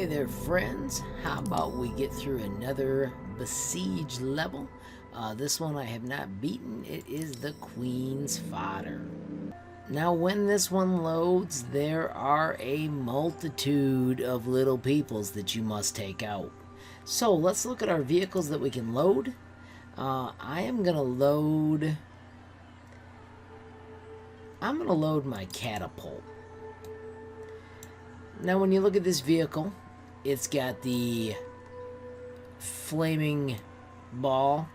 Hey there, friends. How about we get through another besiege level? This one I have not beaten. It is the Queens Fodder. Now, when this one loads, there are a multitude of little peoples that you must take out. So let's look at our vehicles that we can load. I'm gonna load my catapult. Now, when you look at this vehicle, it's got the flaming ball.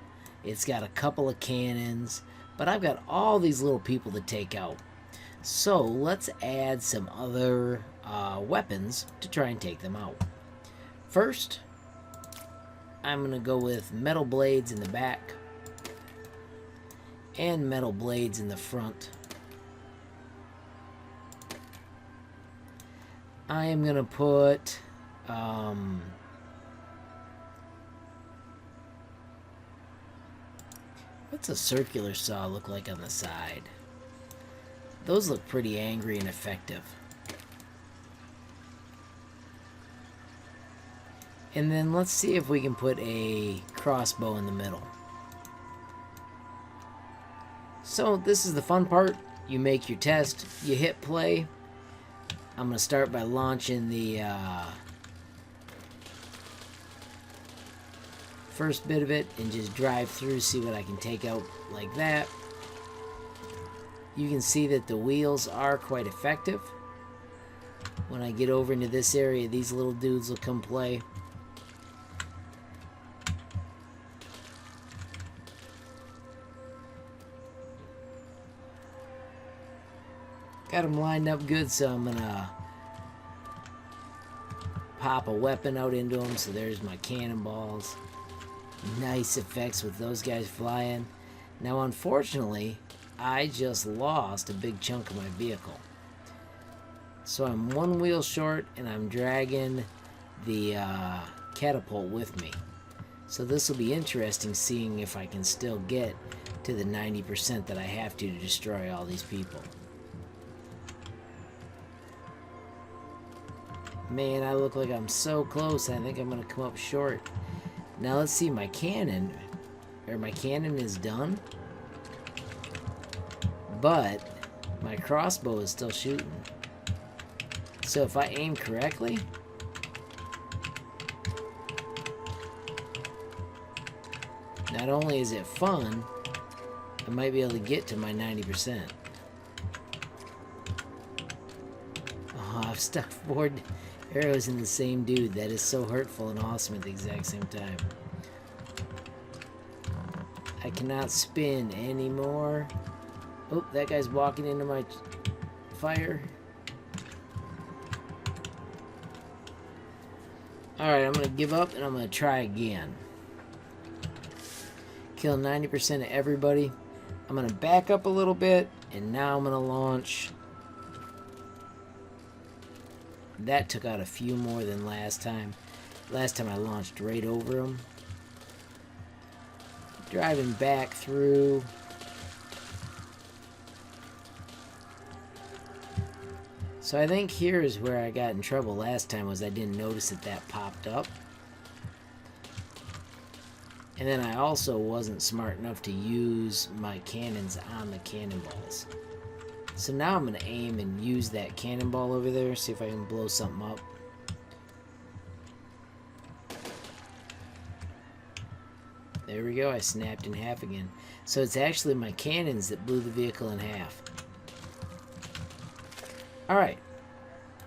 It's got a couple of cannons, but I've got all these little people to take out. So let's add some other weapons to try and take them out. First, I'm going to go with metal blades in the back and metal blades in the front. I am going to put what's a circular saw look like on the side? Those look pretty angry and effective. And then let's see if we can put a crossbow in the middle. So this is the fun part. You make your test, you hit play. I'm going to start by launching the first bit of it and just drive through, see what I can take out like that. You can see that the wheels are quite effective. When I get over into this area, these little dudes will come play. Got them lined up good, so I'm gonna pop a weapon out into them. So there's my cannonballs. Nice effects with those guys flying. Now, unfortunately, I just lost a big chunk of my vehicle. So I'm one wheel short, and I'm dragging the catapult with me. So this will be interesting, seeing if I can still get to the 90% that I have to destroy all these people. Man, I look like I'm so close. I think I'm going to come up short. Now let's see, my cannon is done. But my crossbow is still shooting. So if I aim correctly, not only is it fun, I might be able to get to my 90%. Oh, I've stuck 4 arrows in the same dude. That is so hurtful and awesome at the exact same time. I cannot spin anymore. Oh, that guy's walking into my fire. Alright, I'm going to give up and I'm going to try again. Kill 90% of everybody. I'm going to back up a little bit, and now I'm going to launch. That took out a few more than last time. Last time I launched right over them. Driving back through. So I think here is where I got in trouble last time, was I didn't notice that popped up. And then I also wasn't smart enough to use my cannons on the cannonballs. So now I'm going to aim and use that cannonball over there, see if I can blow something up. There we go, I snapped in half again. So it's actually my cannons that blew the vehicle in half. Alright,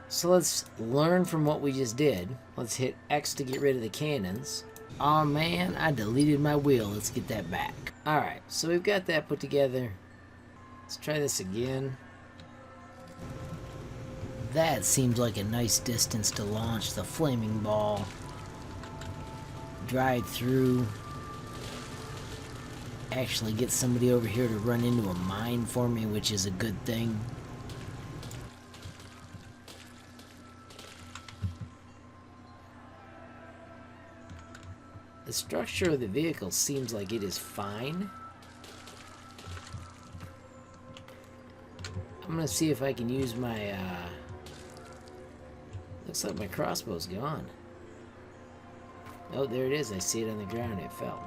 so let's learn from what we just did. Let's hit X to get rid of the cannons. Oh man, I deleted my wheel. Let's get that back. Alright, so we've got that put together. Let's try this again. That seems like a nice distance to launch the flaming ball. Drive through. Actually get somebody over here to run into a mine for me, which is a good thing. The structure of the vehicle seems like it is fine. I'm gonna see if I can use my Looks like my crossbow's gone. Oh, there it is. I see it on the ground. It fell.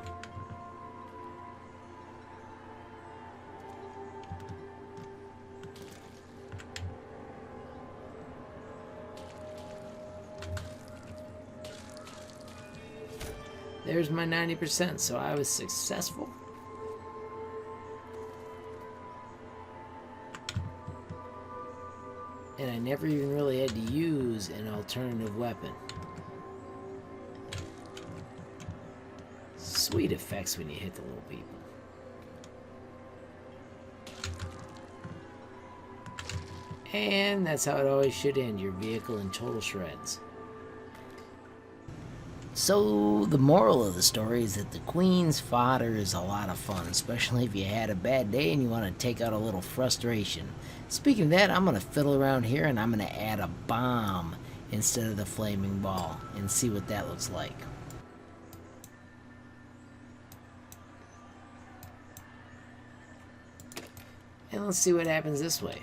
There's my 90%, so I was successful. And I never even really had to use an alternative weapon. Sweet effects when you hit the little people. And that's how it always should end, your vehicle in total shreds. So, the moral of the story is that the Queens Fodder is a lot of fun, especially if you had a bad day and you want to take out a little frustration. Speaking of that, I'm going to fiddle around here and I'm going to add a bomb instead of the flaming ball and see what that looks like. And let's see what happens this way.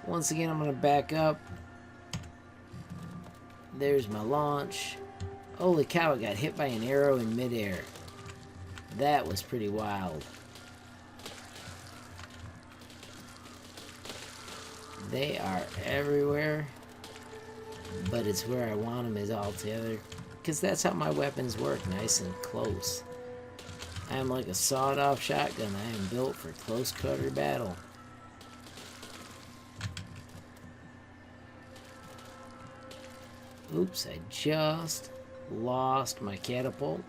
Once again, I'm going to back up. There's my launch. Holy cow, I got hit by an arrow in midair. That was pretty wild. They are everywhere, but it's where I want them is all together, because that's how my weapons work, nice and close. I am like a sawed-off shotgun. I am built for close-quarter battle. Oops, I just lost my catapult.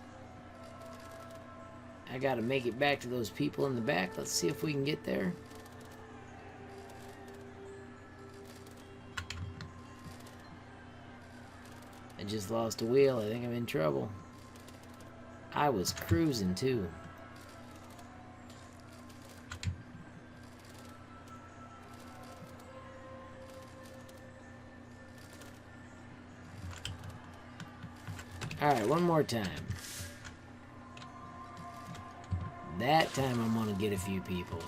I gotta make it back to those people in the back. Let's see if we can get there. I just lost a wheel. I think I'm in trouble. I was cruising too. Alright, one more time. That time I'm gonna get a few people.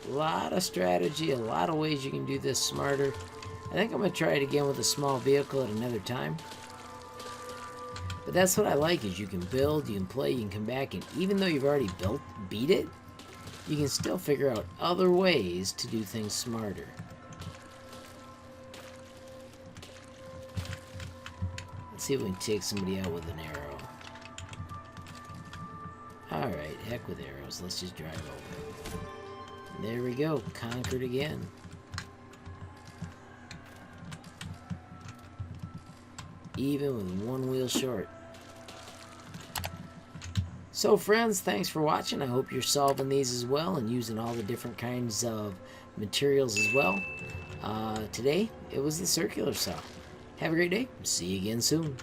A lot of strategy, a lot of ways you can do this smarter. I think I'm gonna try it again with a small vehicle at another time. But that's what I like, is you can build, you can play, you can come back, and even though you've already beat it, you can still figure out other ways to do things smarter. Let's see if we can take somebody out with an arrow. Alright, heck with arrows, let's just drive over. There we go, conquered again. Even with one wheel short. So friends, thanks for watching. I hope you're solving these as well and using all the different kinds of materials as well. Today, it was the circular saw. Have a great day. See you again soon.